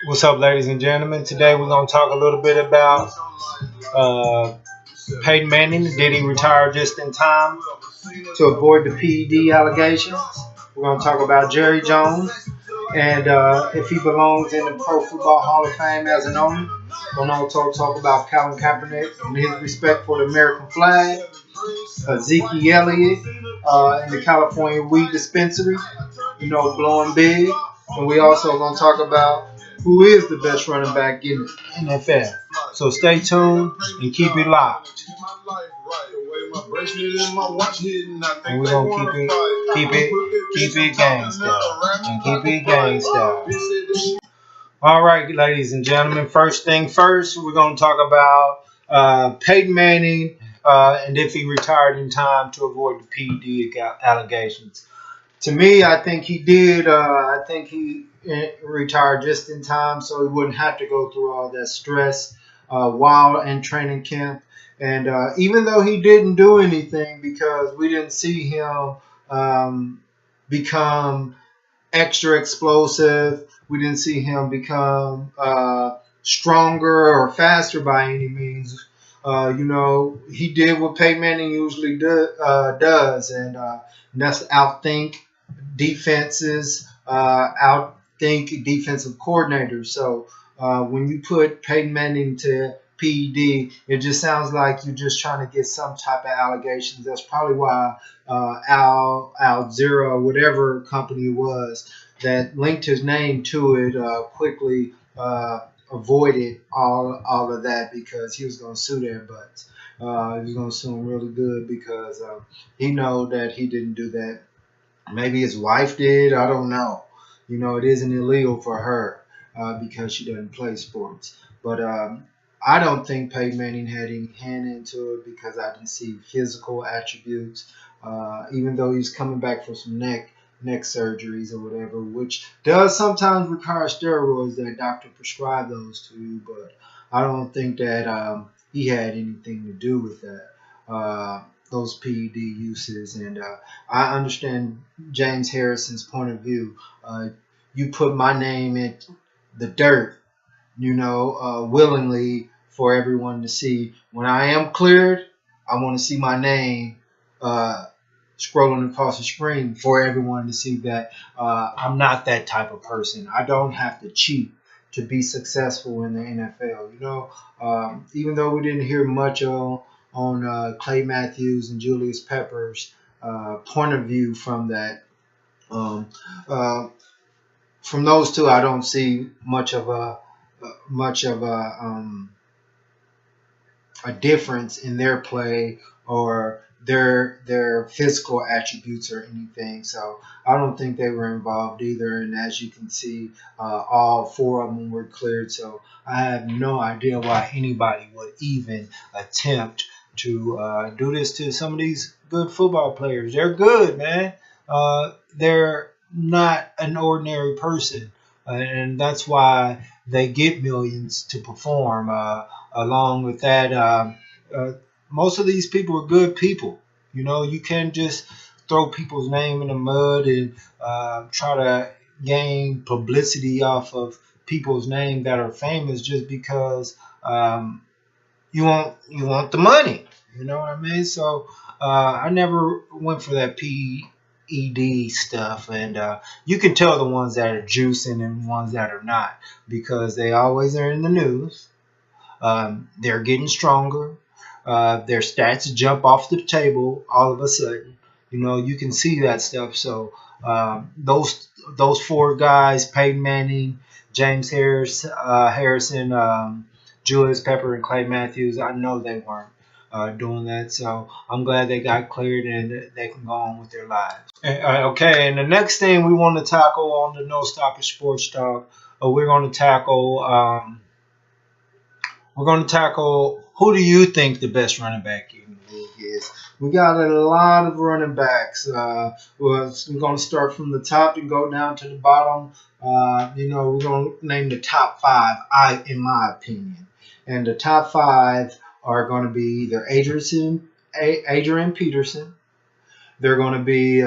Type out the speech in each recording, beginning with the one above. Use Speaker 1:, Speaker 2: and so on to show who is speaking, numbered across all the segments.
Speaker 1: What's up, ladies and gentlemen? Today we're going to talk a little bit about uh, Peyton Manning. Did he retire just in time to avoid the PED allegations? We're going to talk about Jerry Jones and if he belongs in the Pro Football Hall of Fame as an owner. We're going to also talk about Colin Kaepernick and his respect for the American flag. Ezekiel Elliott in the California weed dispensary, blowing big. And we also going to talk about who is the best running back in the NFL. So stay tuned and keep it locked. And we're gonna keep it gangsta. And keep it gangsta. All right, ladies and gentlemen. First thing first, we're gonna talk about Peyton Manning and if he retired in time to avoid the PED allegations. To me, I think he did. I think he retired just in time so he wouldn't have to go through all that stress while in training camp. And even though he didn't do anything because we didn't see him become extra explosive, we didn't see him become stronger or faster by any means. He did what Peyton Manning usually does, and that's outthink defenses, outthink defensive coordinators. So when you put Peyton Manning to PED, it just sounds like you're just trying to get some type of allegations. That's probably why Al Zero, whatever company it was that linked his name to it, quickly avoided all of that because he was going to sue their butts. He was going to sue them really good because he know that he didn't do that. Maybe his wife did. I don't know. It isn't illegal for her because she doesn't play sports. But I don't think Peyton Manning had any hand into it because I didn't see physical attributes. Even though he's coming back from some neck surgeries or whatever, which does sometimes require steroids that doctor prescribe those to you. But I don't think that he had anything to do with that. Those PED uses, and I understand James Harrison's point of view. You put my name in the dirt, willingly for everyone to see. When I am cleared, I want to see my name scrolling across the screen for everyone to see that I'm not that type of person. I don't have to cheat to be successful in the NFL. Even though we didn't hear much on Clay Matthews and Julius Pepper's point of view from that. From those two, I don't see much of a difference in their play or their physical attributes or anything. So I don't think they were involved either. And as you can see, all four of them were cleared. So I have no idea why anybody would even attempt to do this to some of these good football players. They're good, man. They're not an ordinary person. And that's why they get millions to perform. Along with that, most of these people are good people. You can't just throw people's name in the mud and try to gain publicity off of people's name that are famous just because you want the money. You know what I mean? So I never went for that PED stuff, and you can tell the ones that are juicing and ones that are not because they always are in the news. They're getting stronger. Their stats jump off the table all of a sudden. You can see that stuff. So those four guys, Peyton Manning, James Harrison, Julius Pepper, and Clay Matthews, I know they weren't doing that. So I'm glad they got cleared and they can go on with their lives. Okay, and the next thing we want to tackle on the No Stoppage Sports Talk, we're going to tackle who do you think the best running back in the league is. We got a lot of running backs. We're going to start from the top and go down to the bottom. We're going to name the top five, in my opinion. And the top five are going to be either Adrian Peterson. They're going to be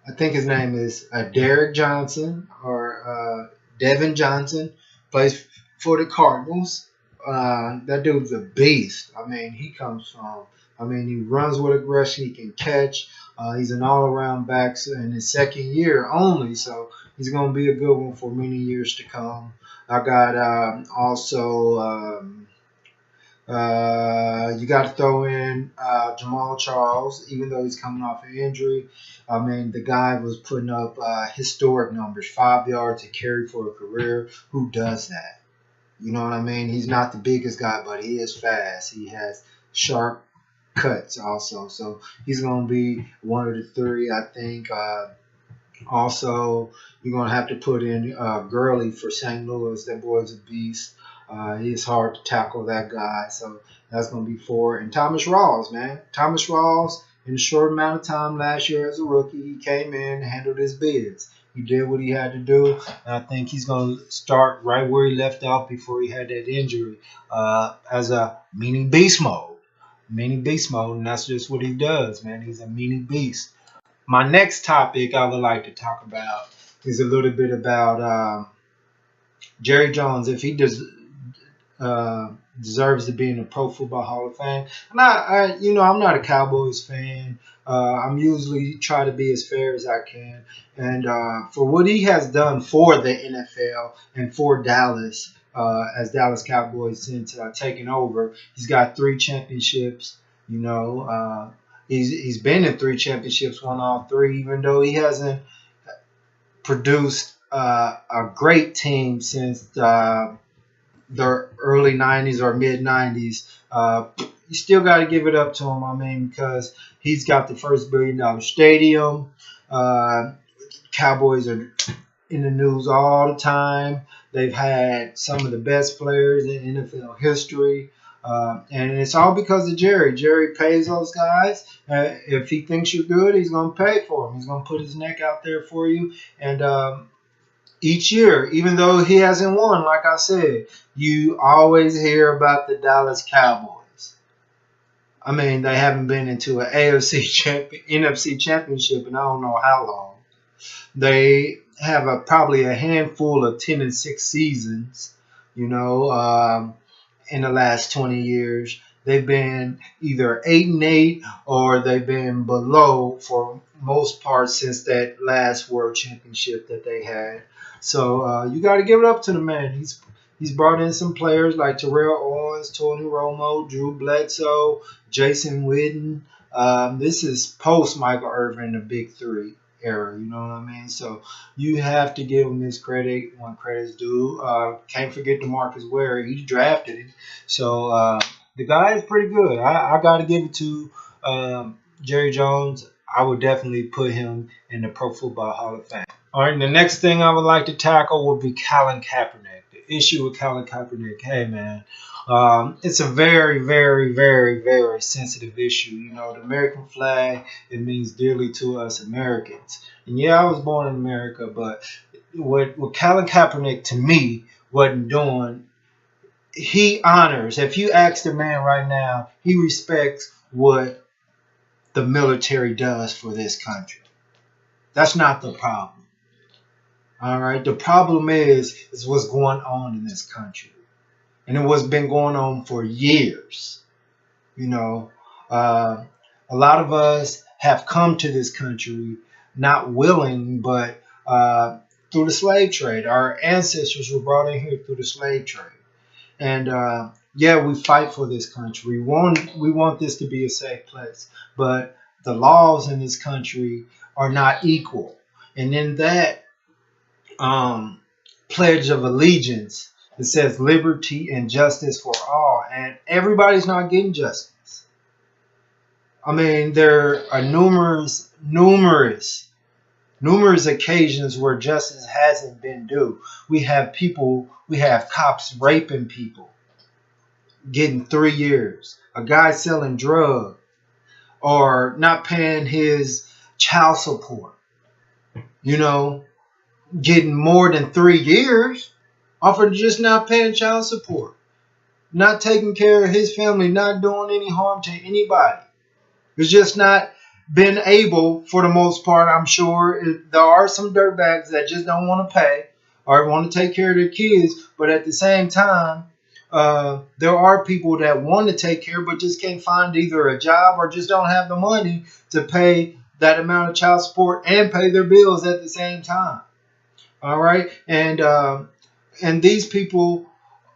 Speaker 1: I think his name is Derek Johnson or Devin Johnson, plays for the Cardinals. That dude's a beast. I mean, he comes from. I mean, he runs with aggression. He can catch. He's an all-around back in his second year only, so he's going to be a good one for many years to come. I got also. You got to throw in Jamal Charles, even though he's coming off an injury. I mean, the guy was putting up historic numbers, 5 yards a carry for a career. Who does that? You know what I mean? He's not the biggest guy, but he is fast. He has sharp cuts also. So he's going to be one of the three, I think. Also, you're going to have to put in Gurley for St. Louis. That boy's a beast. It's hard to tackle that guy. So that's going to be 4. And Thomas Rawls, man. Thomas Rawls, in a short amount of time last year as a rookie, he came in and handled his biz. He did what he had to do. And I think he's going to start right where he left off before he had that injury as a mini beast mode. Mini beast mode, and that's just what he does, man. He's a mini beast. My next topic I would like to talk about is a little bit about Jerry Jones, if he deserves to be in the Pro Football Hall of Fame. And I'm not a Cowboys fan. I'm usually try to be as fair as I can. And for what he has done for the NFL and for Dallas, as Dallas Cowboys since taking over, he's got 3 championships. He's been in 3 championships, won all 3, even though he hasn't produced a great team since the early 90s or mid 90s. You still got to give it up to him, I mean, because he's got the first $1 billion stadium. Cowboys are in the news all the time. They've had some of the best players in NFL history. And it's all because of Jerry. Jerry pays those guys. If he thinks you're good, he's going to pay for them. He's going to put his neck out there for you. And each year, even though he hasn't won, like I said, you always hear about the Dallas Cowboys. I mean, they haven't been into an NFC championship in I don't know how long. They have probably a handful of 10-6 seasons, in the last 20 years. They've been either 8-8 or they've been below for most part since that last World Championship that they had. So you got to give it up to the man. He's brought in some players like Terrell Owens, Tony Romo, Drew Bledsoe, Jason Witten. This is post Michael Irvin, the Big Three era. You know what I mean? So you have to give him his credit when credit's due. Can't forget DeMarcus Ware. He drafted him. So the guy is pretty good. I got to give it to Jerry Jones. I would definitely put him in the Pro Football Hall of Fame. All right, and the next thing I would like to tackle would be Colin Kaepernick. The issue with Colin Kaepernick, hey, man, it's a very, very, very, very sensitive issue. The American flag, it means dearly to us Americans. And, yeah, I was born in America, but what Colin Kaepernick, to me, wasn't doing, he honors. If you ask the man right now, he respects what the military does for this country. That's not the problem. All right. The problem is what's going on in this country. And it was been going on for years. A lot of us have come to this country not willing, but through the slave trade. Our ancestors were brought in here through the slave trade. And we fight for this country. We want this to be a safe place. But the laws in this country are not equal. And in that Pledge of Allegiance, it says liberty and justice for all. And everybody's not getting justice. I mean, there are numerous occasions where justice hasn't been due. We have cops raping people, getting 3 years. A guy selling drugs or not paying his child support, getting more than 3 years off of just not paying child support, not taking care of his family, not doing any harm to anybody. It's just not been able, for the most part, I'm sure. There are some dirtbags that just don't want to pay or want to take care of their kids, but at the same time, there are people that want to take care but just can't find either a job or just don't have the money to pay that amount of child support and pay their bills at the same time. All right, and these people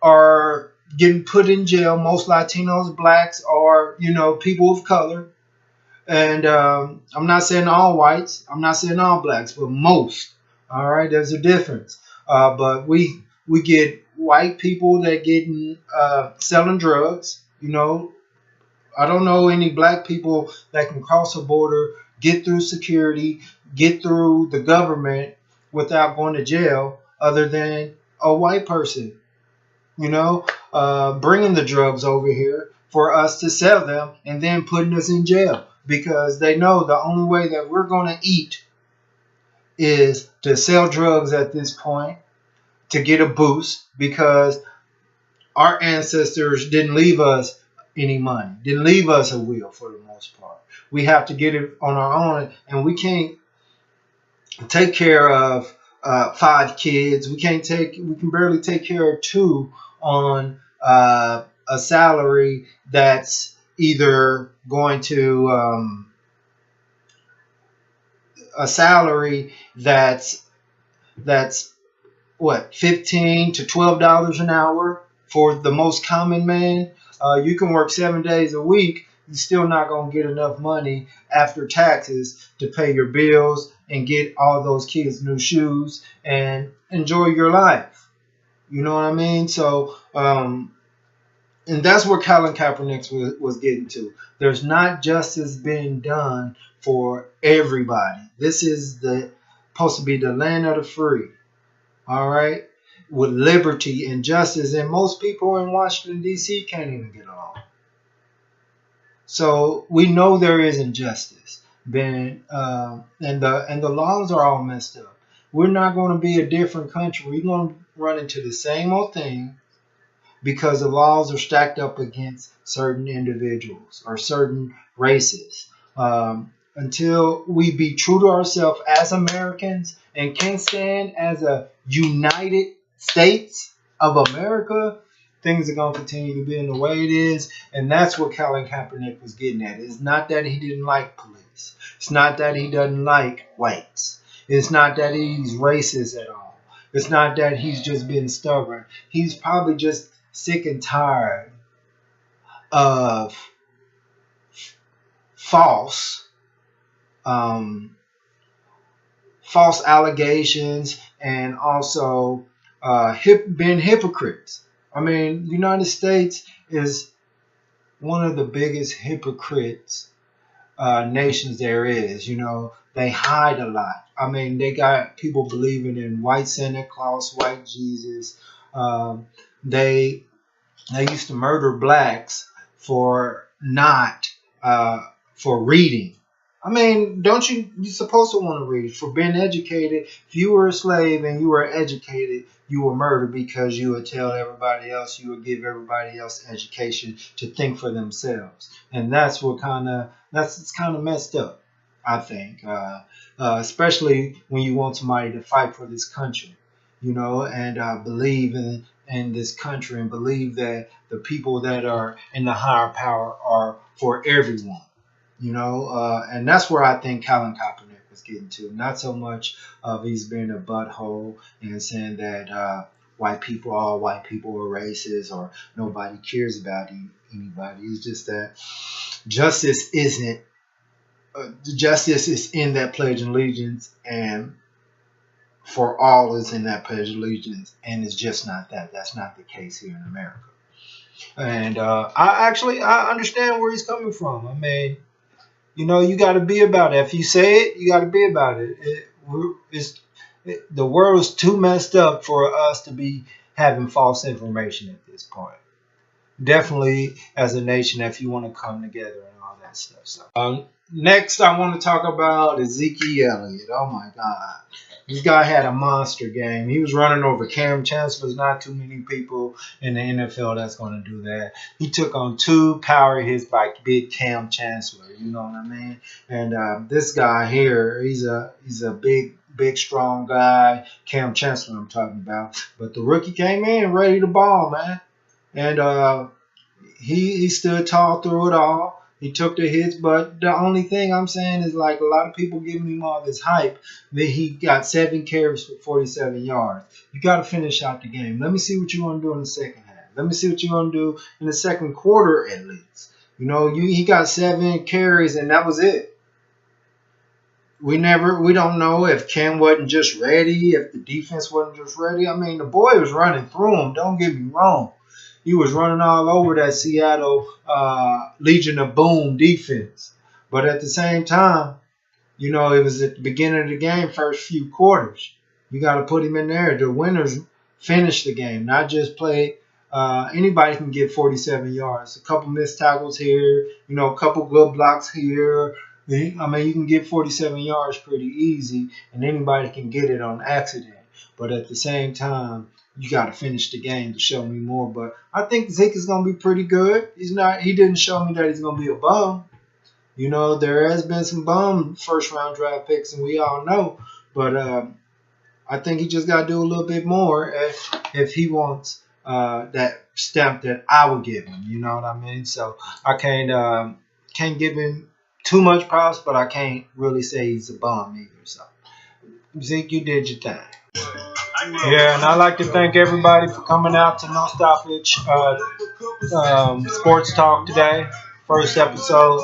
Speaker 1: are getting put in jail. Most Latinos, blacks, or people of color. And I'm not saying all whites. I'm not saying all blacks, but most. All right, there's a difference. But we get white people that getting selling drugs. I don't know any black people that can cross a border, get through security, get through the government without going to jail, other than a white person. Bringing the drugs over here for us to sell them and then putting us in jail because they know the only way that we're going to eat is to sell drugs at this point to get a boost because our ancestors didn't leave us any money, didn't leave us a will for the most part. We have to get it on our own, and we can't take care of 5 kids. We can barely take care of 2 on a salary that's either going to a salary that's what, $15 to $12 an hour for the most common man. You can work 7 days a week. You're still not going to get enough money after taxes to pay your bills and get all those kids new shoes and enjoy your life. You know what I mean? So, and that's where Colin Kaepernick was getting to. There's not justice being done for everybody. This is supposed to be the land of the free. All right? With liberty and justice. And most people in Washington, D.C. can't even get along. So we know there is injustice. And the laws are all messed up. We're not going to be a different country. We're going to run into the same old thing because the laws are stacked up against certain individuals or certain races. Until we be true to ourselves as Americans and can stand as a United States of America, things are going to continue to be in the way it is. And that's what Colin Kaepernick was getting at. It's not that he didn't like police. It's not that he doesn't like whites. It's not that he's racist at all. It's not that he's just being stubborn. He's probably just sick and tired of false allegations and also being hypocrites. I mean, the United States is one of the biggest hypocrites nations there is. They hide a lot. I mean, they got people believing in white Santa Claus, white Jesus. They used to murder blacks for reading. I mean, you're supposed to want to read. For being educated, if you were a slave and you were educated, you were murdered because you would tell everybody else, you would give everybody else education to think for themselves. And that's kind of messed up, I think, especially when you want somebody to fight for this country, and believe in this country and believe that the people that are in the higher power are for everyone. And that's where I think Colin Kaepernick was getting to. Not so much of he's being a butthole and saying that all white people are racist or nobody cares about anybody. It's just that justice is in that Pledge of Allegiance, and for all is in that Pledge of Allegiance, and it's just not that. That's not the case here in America. And I understand where he's coming from. I mean, you got to be about it. If you say it, you got to be about it. The world is too messed up for us to be having false information at this point. Definitely as a nation, if you want to come together and all that stuff. So next, I want to talk about Ezekiel Elliott. Oh my God. This guy had a monster game. He was running over Cam Chancellor. There's not too many people in the NFL that's going to do that. He took on 2 power hits by big Cam Chancellor. You know what I mean? And this guy here, he's a big, strong guy. Cam Chancellor I'm talking about. But the rookie came in ready to ball, man. And he stood tall through it all. He took the hits, but the only thing I'm saying is, like, a lot of people giving him all this hype that he got 7 carries for 47 yards. You got to finish out the game. Let me see what you're going to do in the second half. Let me see what you're going to do in the second quarter at least. You know, he got 7 carries, and that was it. We don't know if Cam wasn't just ready, if the defense wasn't just ready. I mean, the boy was running through him. Don't get me wrong. He was running all over that Seattle Legion of Boom defense. But at the same time, you know, it was at the beginning of the game, first few quarters. You got to put him in there. The winners finish the game, not just play. Anybody can get 47 yards. A couple missed tackles here, you know, a couple good blocks here. I mean, you can get 47 yards pretty easy, and anybody can get it on accident. But at the same time, you got to finish the game to show me more. But I think Zeke is going to be pretty good. He didn't show me that he's going to be a bum. You know, there has been some bum first-round draft picks, and we all know. But I think he just got to do a little bit more if he wants that stamp that I would give him. You know what I mean? So I can't give him too much props, but I can't really say he's a bum either. So, Zeke, you did your thing. Yeah, and I'd like to thank everybody for coming out to NoStoppage Sports Talk today. First episode.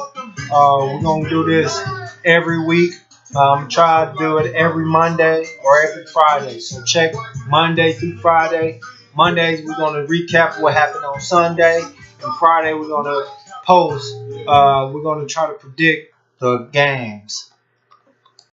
Speaker 1: We're going to do this every week. Try to do it every Monday or every Friday. So check Monday through Friday. Mondays, we're going to recap what happened on Sunday. And Friday, we're going to post. We're going to try to predict the games